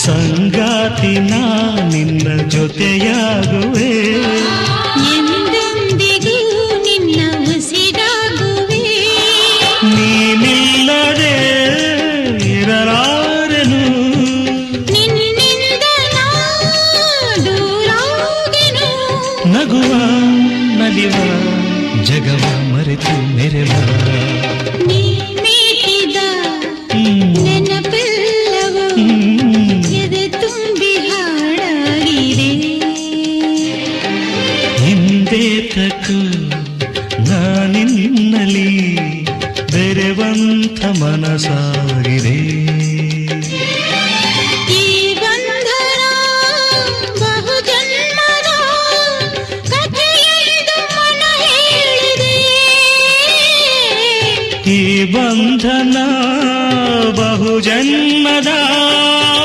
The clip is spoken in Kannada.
ಸಂಗಾತಿ ನಾ ನಿನ್ನ ಜೊತೆಯಾಗುವೆ, ಎಂದೆಂದಿಗೂ ನಿನ್ನ ಉಸಿರಾಗುವೆ. ನೀನಿಲ್ಲದೆ ಇರಲಾರೆನು, ನಿನ್ನಿಂದ ನಾ ದೂರಾಗೆನು. ನಗುವ ನಲಿವ ಜಗವ ಮರೆತು ಮೆರೆವ, ನೀ ಮೀಟಿದ ನೆನಪೆಲ್ಲವೂ ಎದೆ ತುಂಬಿ ಹಾಡಾಗಿದೆ. ಹಿಂದೇತಕ್ಕೂ ನಾನಿನ್ನಲಿ ಬೆರೆವಂತ ಮನಸಾಗಿದೆ. ಈ ಬಂಧನ ಬಹುಜನ್ಮದ ಕಥೆಯೆಂದು ಮನ ಹೇಳಿದೆ. ಈ ಬಂಧನ ಬಹುಜನ್ಮದ